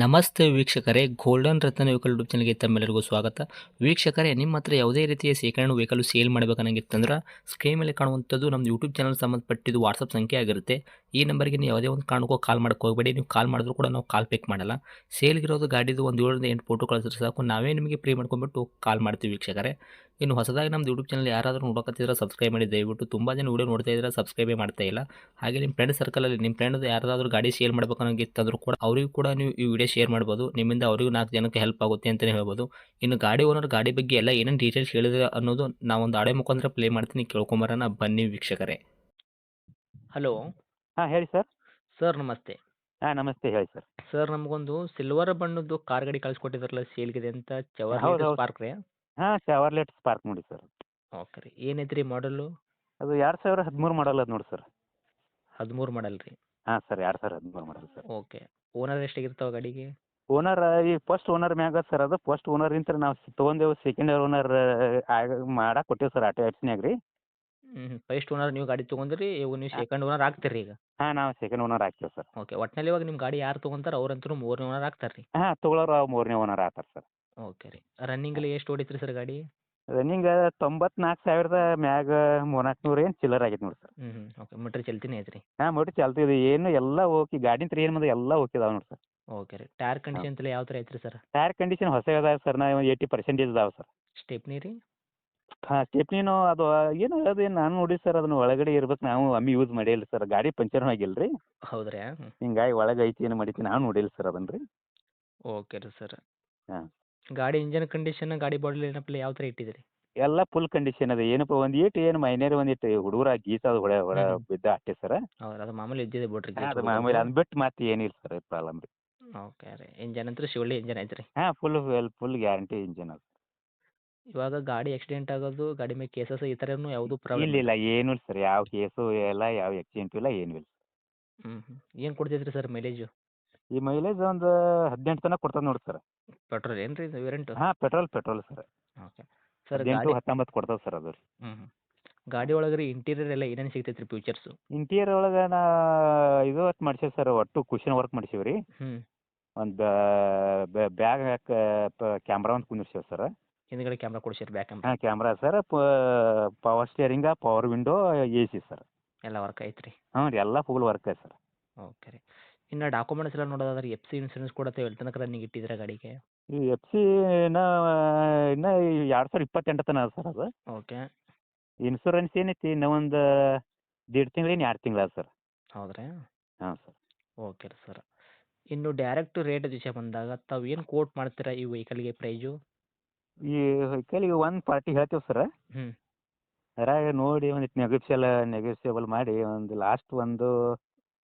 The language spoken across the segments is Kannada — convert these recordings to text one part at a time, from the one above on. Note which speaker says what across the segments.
Speaker 1: ನಮಸ್ತೆ ವೀಕ್ಷಕರೇ, ಗೋಲ್ಡನ್ ರತ್ನ ವೆಹಿಕಲ್ ಯೂಟ್ಯೂಬ್ ಚಾನಲ್ಗೆ ತಮ್ಮೆಲ್ಲರಿಗೂ ಸ್ವಾಗತ. ವೀಕ್ಷಕರೇ, ನಿಮ್ಮ ಹತ್ರ ಯಾವುದೇ ರೀತಿಯ ಸೆಕೆಂಡ್ ವೆಹಿಕಲ್ ಸೇಲ್ ಮಾಡಬೇಕನ್ನಂಗಿತ್ತಂದ್ರೆ ಸ್ಕ್ರೀನ್ ಮೇಲೆ ಕಾಣುವಂಥದ್ದು ನಮ್ಮ ಯೂಟ್ಯೂಬ್ ಚಾನಲ್ ಸಂಬಂಧಪಟ್ಟಿದ್ದು ವಾಟ್ಸಪ್ ಸಂಖ್ಯೆ ಆಗಿರುತ್ತೆ. ಈ ನಂಬರ್ಗೆ ನೀವು ಯಾವುದೇ ಒಂದು ಕಾರಣಕ್ಕೂ ಕಾಲ್ ಮಾಡಕ್ಕೆ ಹೋಗಬೇಡಿ. ನೀವು ಕಾಲ್ ಮಾಡಿದ್ರು ಕೂಡ ನಾವು ಕಾಲ್ ಪಿಕ್ ಮಾಡಲ್ಲ. ಸೇಲ್ಗಿರೋದು ಗಾಡಿದು ಒಂದು 7ರಿಂದ 8 ಫೋಟೋ ಕಳಿಸಿದ್ರೆ ಸಾಕು, ನಾವೇ ನಿಮಗೆ ಪ್ರೀ ಮಾಡ್ಕೊಂಡ್ಬಿಟ್ಟು ಕಾಲ್ ಮಾಡ್ತೀವಿ ವೀಕ್ಷಕರೇ. ಇನ್ನು ಹೊಸದಾಗಿ ನಮ್ಮದು ಯೂಟ್ಯೂಬ್ ಚಾನಲ್ ಯಾರಾದರೂ ನೋಡೋಕತ್ತಿದ್ರೆ ಸಬ್ಸ್ಕ್ರೈಬ್ ಮಾಡಿ ದಯವಿಟ್ಟು. ತುಂಬ ಜನ ವೀಡಿಯೋ ನೋಡ್ತಾ ಇದ್ದಾರೆ, ಸಬ್ಸ್ಕ್ರೈಬೇ ಮಾಡ್ತಾ ಇಲ್ಲ. ಹಾಗೆ ನಿಮ್ಮ ಫ್ರೆಂಡ್ ಸರ್ಕಲಲ್ಲಿ ನಿಮ್ಮ ಫ್ರೆಂಡ್ ಯಾರಾದರೂ ಗಾಡಿ ಸೇಲ್ ಮಾಡಬೇಕನ್ನೋಂಗಿತ್ತಂದ್ರೂ ಕೂಡ ಅವರಿಗೂ ಕೂಡ ನೀವು ಈ ವಿಡಿಯೋ ಶೇರ್ ಮಾಡ್ಬೋದು. ನಿಮ್ಮಿಂದ ಅವರಿಗೂ 4 ಜನಕ್ಕೆ ಹೆಲ್ಪ್ ಆಗುತ್ತೆ ಅಂತಲೇ ಹೇಳ್ಬೋದು. ಇನ್ನು ಗಾಡಿ ಓನರ್ ಗಾಡಿ ಬಗ್ಗೆ ಎಲ್ಲ ಏನೇನು ಡೀಟೇಲ್ಸ್ ಹೇಳಿದ್ರೆ ಅನ್ನೋದು ನಾವೊಂದು ಆಡಿಯೋ ಮುಖಾಂತರ ಪ್ಲೇ ಮಾಡ್ತೀನಿ, ಕೇಳ್ಕೊಂಬರೋಣ ಬನ್ನಿ ವೀಕ್ಷಕರೇ. ಹಲೋ
Speaker 2: ಹಾಂ ಹೇಳಿ ಸರ್.
Speaker 1: ಸರ್, ನಮಸ್ತೆ.
Speaker 2: ಹಾಂ ನಮಸ್ತೆ ಹೇಳಿ ಸರ್.
Speaker 1: ಸರ್, ನಮಗೊಂದು ಸಿಲ್ವರ್ ಬಣ್ಣದ್ದು ಕಾರ್ ಗಾಡಿ ಕಳಿಸ್ಕೊಟ್ಟಿದ್ರಲ್ಲ ಸೇಲ್ಗಿದೆ ಅಂತ,
Speaker 2: ಹೌದು
Speaker 1: ಚವರ್ಲೆಟ್
Speaker 2: ಹೌದು.
Speaker 1: ಸ್ಪಾರ್ಕ್ ರೀ?
Speaker 2: ಹಾಂ ಶವರ್ಲೆಟ್ ಸ್ಪಾರ್ಕ್ ನೋಡಿ ಸರ್.
Speaker 1: ಓಕೆ ರೀ. ಏನೈತೆ ರೀ ಮಾಡಲು?
Speaker 2: ಅದು 2013 ಮಾಡಲ್ ಅದು ನೋಡಿ ಸರ್.
Speaker 1: 13 ಮಾಡಲ್ ರೀ?
Speaker 2: ಹಾಂ sir 2013 model sir.
Speaker 1: Okay. Owner ಎಷ್ಟಾಗಿರ್ತಾವೆ ಗಾಡಿಗೆ?
Speaker 2: ಓನರ್ ಈ ಫಸ್ಟ್ ಓನರ್ ಮ್ಯಾಗ ಸರ್, ಅದು ಫಸ್ಟ್ ಓನರಿಂತ ನಾವು ತೊಗೊಂಡೇವು. ಸೆಕೆಂಡ್ ಓನರ್ ಆಗ ಮಾಡಕ್ಕೆ ಕೊಟ್ಟೇವು ಸರ್ ಆಟೋ ಎಪ್ಸ್ನ್ಯಾಗ ರೀ.
Speaker 1: ಫಸ್ಟ್ ಓನರ್ ನೀವು ಗಾಡಿ ತೊಗೊಂಡ್ರಿ, ಇವಾಗ ನೀವು ಸೆಕೆಂಡ್ ಓನರ್ ಆಗ್ತೀರಿ ಈಗ?
Speaker 2: ಹಾಂ ನಾವು ಸೆಕೆಂಡ್ ಓನರ್ ಆಗ್ತೇವೆ ಸರ್.
Speaker 1: ಓಕೆ. ಒಟ್ಟಿನಲ್ಲಿ ಇವಾಗ ನಿಮ್ಮ ಗಾಡಿ ಯಾರು ತೊಗೊಂತಾರೆ ಅವ್ರಂತೂ 3ನೇ ಓನರ್ ಆಗ್ತಾರೆ ರೀ?
Speaker 2: ಹಾಂ ತೊಗೊಳೋರು 3ನೇ ಓನರ್ ಆಗ್ತಾರೆ ಸರ್.
Speaker 1: ಓಕೆ ರೀ. ರನ್ನಿಂಗಲ್ಲಿ ಎಷ್ಟು ಹೊಡಿತ್ರಿ ಸರ್ ಗಾಡಿ?
Speaker 2: ರನ್ನಿಂಗ್ 94,000 ಮ್ಯಾಗ 300 ಏನು ಚಿಲ್ಲರ್ ಆಗೈತೆ ನೋಡಿ ಸರ್.
Speaker 1: ಓಕೆ. ಮೀಟ್ರ್ ಚಲ್ತಿನೇ ಐತೆ ರೀ?
Speaker 2: ಹಾಂ ಮೋಟ್ರ್ ಚಾಲ್ತಿದೆ, ಏನು ಎಲ್ಲ ಓಕೆ. ಗಾಡಿ ಹತ್ರ ಏನು ಬಂದ ಎಲ್ಲ ಓಕೆ ಅದಾವೆ ನೋಡಿ ಸರ್.
Speaker 1: ಓಕೆ ರೀ. ಟೈರ್ ಕಂಡೀಷನ್ ಎಲ್ಲ ಯಾವ ಥರ ಐತ್ರಿ ಸರ್?
Speaker 2: ಟೈರ್ ಕಂಡೀಷನ್ ಹೊಸ ಅದಾವೆ ಸರ್. ನಾವು 80% ಇದಾವೆ ಸರ್.
Speaker 1: ಸ್ಟೆಪ್ನಿ ರೀ?
Speaker 2: ಹಾಂ ಸ್ಟೆಪ್ನಿನೂ ಅದು ಏನು ಅದೇನು ನಾನು ನೋಡಿ ಸರ್, ಅದನ್ನ ಒಳಗಡೆ ಇರ್ಬೇಕು. ನಾವು ಒಮ್ಮೆ ಯೂಸ್ ಮಾಡಿಲ್ಲ ಸರ್. ಗಾಡಿ ಪಂಚರ್ನೂ ಆಗಿಲ್ಲ ರೀ.
Speaker 1: ಹೌದ್ರಾ?
Speaker 2: ಹಿಂಗಾಗಿ ಒಳಗೆ ಐತಿ ಏನು ಮಾಡೈತಿ ನಾವು ನೋಡಿಲ್ಲ ಸರ್ ಅದನ್ನ ರೀ.
Speaker 1: ಓಕೆ ರೀ ಸರ್.
Speaker 2: ಹಾಂ
Speaker 1: ಗಾಡಿ ಇಂಜನ್ ಕಂಡೀಷನ್, ಗಾಡಿ ಬಾಡಿ ಏನಪ್ಪ ಯಾವ ಥರ ಇಟ್ಟಿದ್ದೀರಿ?
Speaker 2: ಎಲ್ಲ ಫುಲ್ ಕಂಡೀಷನ್ ಅದ. ಏನಪ್ಪ ಒಂದು ಈಟು ಏನು ಮೈನೇರ್ ಒಂದಿಟ್ಟು ಹುಡುಗರ ಗೀಸ ಅದು ಹೊಡ ಹೊಡ ಬಿದ್ದ ಅಷ್ಟೇ ಸರ್.
Speaker 1: ಹೌದು, ಅದು ಮಾಮೂಲಿ ಇದ್ದಿದೆ ಬಿಡ್ರಿ.
Speaker 2: ಅದು ಮಾಮೂಲಿ ಅದನ್ನ ಬಿಟ್ಟು ಮತ್ತೆ ಏನಿಲ್ಲ ಸರ್ ಪ್ರಾಬ್ಲಮ್ ರೀ.
Speaker 1: ಓಕೆ ರೀ. ಇಂಜನ್ ಅಂತೂ ಶಿವಳ್ಳಿ ಇಂಜನ್ ಐತೆ ರೀ?
Speaker 2: ಹಾಂ ಫುಲ್ ಗ್ಯಾರಂಟಿ ಇಂಜನ್ ಅದು.
Speaker 1: ಇವಾಗ ಗಾಡಿ ಆಕ್ಸಿಡೆಂಟ್ ಆಗೋದು, ಗಾಡಿ ಮೇಲೆ ಕೇಸಸ್ ಈ ಥರನೂ ಯಾವುದೂ ಪ್ರಾಬ್ಲಮ್
Speaker 2: ಇಲ್ಲ ಇಲ್ಲ ಏನೂ ಇಲ್ಲ ಸರ್. ಯಾವ ಕೇಸು ಇಲ್ಲ, ಯಾವ ಆಕ್ಸಿಡೆಂಟು ಇಲ್ಲ, ಏನೂ ಇಲ್ಲ.
Speaker 1: ಏನು ಕೊಡ್ತೈತ್ರಿ ಸರ್ ಮೈಲೇಜು?
Speaker 2: ಈ ಮೈಲೇಜ್ ಒಂದು 18 ತನಕ ಕೊಡ್ತದೆ ನೋಡಿ ಸರ್.
Speaker 1: ಪೆಟ್ರೋಲ್ ಏನು ರೀ ಇದು ವೇರಿಯಂಟು?
Speaker 2: ಹಾಂ ಪೆಟ್ರೋಲ್ ಸರ್.
Speaker 1: Okay sir.
Speaker 2: 18
Speaker 1: ಗಾಡಿ
Speaker 2: 19 ಕೊಡ್ತದೆ ಸರ್ ಅದು ರೀ.
Speaker 1: ಗಾಡಿ ಒಳಗೆ ರೀ ಇಂಟೀರಿಯರ್ ಎಲ್ಲ ಏನೇನು ಸಿಗ್ತೈತೆ ರೀ ಫ್ಯೂಚರ್ಸು?
Speaker 2: ಇಂಟೀರಿಯರ್ ಒಳಗೆ ಇದು ಮಾಡ್ಸೇವಿ ಸರ್. ಒಟ್ಟು ಕುಷನ್ ವರ್ಕ್ ಮಾಡ್ಸೇವಿ ರೀ. ಒಂದು ಬ್ಯಾಗ್ ಕ್ಯಾಮ್ರಾ ಒಂದು ಕುಂದಿರ್ಸೇವಿ ಸರ್.
Speaker 1: ಹಿಂದ್ಗಡೆ ಕ್ಯಾಮ್ರಾ ಕೊಡ್ಸಿರಿ, ಬ್ಯಾಕ್ ಕ್ಯಾಮ್ರಾ?
Speaker 2: ಹಾಂ camera sir. Power steering, power window, A C sir.
Speaker 1: ಎಲ್ಲ ವರ್ಕ್ ಐತೆ ರೀ?
Speaker 2: ಹ್ಞೂ ರೀ ಎಲ್ಲ ಫುಲ್ ವರ್ಕ್ ಐತೆ ಸರ್.
Speaker 1: ಓಕೆ ರೀ. ಇನ್ನು ಡಾಕ್ಯುಮೆಂಟ್ಸ್ ಎಲ್ಲ ನೋಡೋದಾದ್ರೆ ಎಫ್ ಸಿ ಇನ್ಸೂರೆನ್ಸ್ ಕೂಡ ಎಲ್ಲಿ ತನಕ ರನ್ನಿಂಗ್ ಇಟ್ಟಿದ್ದೀರಾ ಗಾಡಿಗೆ?
Speaker 2: ಈ ಎಫ್ ಸಿ ಇನ್ನು 2028 ತನಕ ಅದ ಸರ್ ಅದು.
Speaker 1: ಓಕೆ.
Speaker 2: ಇನ್ಸೂರೆನ್ಸ್ ಏನೈತಿ ಇನ್ನೂ ಒಂದು 1.5 ತಿಂಗಳು ಏನು 2 ತಿಂಗಳು ಅದ ಸರ್.
Speaker 1: ಹೌದ್ರಾ?
Speaker 2: ಹಾಂ ಸರ್.
Speaker 1: ಓಕೆ ರೀ ಸರ್. ಇನ್ನು ಡೈರೆಕ್ಟ್ ರೇಟ್ ವಿಷಯ ಬಂದಾಗ ತಾವು ಏನು ಕೋಟ್ ಮಾಡ್ತೀರಾ ಈ ವೆಹಿಕಲ್ಗೆ ಪ್ರೈಜು?
Speaker 2: ಈ ವೆಹಿಕಲ್ಗೆ 140 ಹೇಳ್ತೇವೆ ಸರ್.
Speaker 1: ಹ್ಞೂ
Speaker 2: ಅದ್ರಾಗ ನೋಡಿ ಒಂದಿಟ್ಟು ನೆಗೋಷಿಯೇಬಲ್ ಮಾಡಿ ಒಂದು ಲಾಸ್ಟ್ ಒಂದು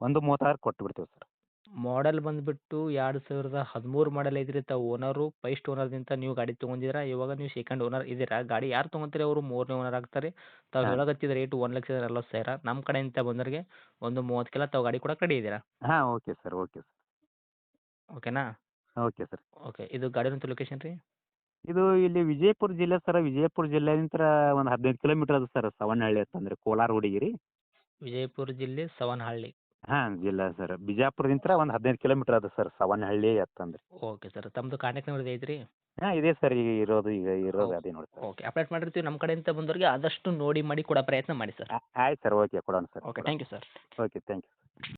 Speaker 2: 36 ಕೊಟ್ಟು ಬಿಡ್ತೇವೆ ಸರ್.
Speaker 1: ಮಾಡೆಲ್ ಬಂದುಬಿಟ್ಟು 2013 ಮಾಡೆಲ್ ಐತ್ರಿ. ತಾವು ಓನರು ಫಸ್ಟ್ ಓನರ್ಗಿಂತ ನೀವು ಗಾಡಿ ತೊಗೊಂಡಿದ್ದೀರಾ, ಇವಾಗ ನೀವು ಸೆಕೆಂಡ್ ಓನರ್ ಇದ್ದೀರಾ. ಗಾಡಿ ಯಾರು ತೊಗೊಂತಾರೆ ಅವರು 3ನೇ ಓನರ್ ಆಗ್ತಾರೆ. ತಾವು
Speaker 2: ಹಾಂ
Speaker 1: ಹೇಳಕತ್ತಿದ ರೇಟು 1,40,000. ನಮ್ಮ ಕಡೆಯಿಂದ ಬಂದವ್ರಿಗೆ ಒಂದು 30 ತಾವು ಗಾಡಿ ಕೂಡ ಕಡೆ ಇದ್ದೀರಾ.
Speaker 2: ಹಾಂ ಓಕೆ ಸರ್. Okay sir.
Speaker 1: ಓಕೆನಾ?
Speaker 2: Okay sir.
Speaker 1: ಓಕೆ. ಇದು ಗಾಡಿನಂತ ಲೊಕೇಶನ್ ರೀ?
Speaker 2: ಇದು ಇಲ್ಲಿ ವಿಜಯಪುರ ಜಿಲ್ಲೆ ಸರ್. ವಿಜಯಪುರ ಜಿಲ್ಲೆಯಿಂದ ಒಂದು 15 ಕಿಲೋಮೀಟರ್ ಅದು ಸರ್. ಸವನಹಳ್ಳಿ ಅಂತಂದ್ರೆ ಕೋಲಾರ ಹುಡುಗಿ ರೀ.
Speaker 1: ವಿಜಯಪುರ ಜಿಲ್ಲೆ ಸವನಹಳ್ಳಿ?
Speaker 2: ಹಾಂ ಜಿಲ್ಲೆ ಸರ್. ಬಿಜಾಪುರದಿಂದ ಒಂದು 15 ಕಿಲೋಮೀಟರ್ ಅದು ಸರ್ ಸವನಹಳ್ಳಿ ಅಂತಂದ್ರೆ.
Speaker 1: Okay sir. ತಮ್ಮದು ಕಾಂಟ್ಯಾಕ್ಟ್ ನಂಬರ್ ಐತ್ರಿ?
Speaker 2: ಹಾಂ ಇದೆ ಸರ್. ಈಗ ಇರೋದು ಅದೇ ನೋಡಿ ಸರ್.
Speaker 1: ಓಕೆ. ಅಪ್ಡೇಟ್ ಮಾಡಿರ್ತೀವಿ. ನಮ್ಮ ಕಡೆಯಿಂದ ಬಂದವ್ರಿಗೆ ಆದಷ್ಟು ನೋಡಿ ಮಾಡಿ ಕೊಡೋ ಪ್ರಯತ್ನ ಮಾಡಿ ಸರ್.
Speaker 2: ಆಯ್ತು ಸರ್. ಓಕೆ ಕೊಡೋಣ sir.
Speaker 1: Okay. Thank you sir.
Speaker 2: Okay thank you.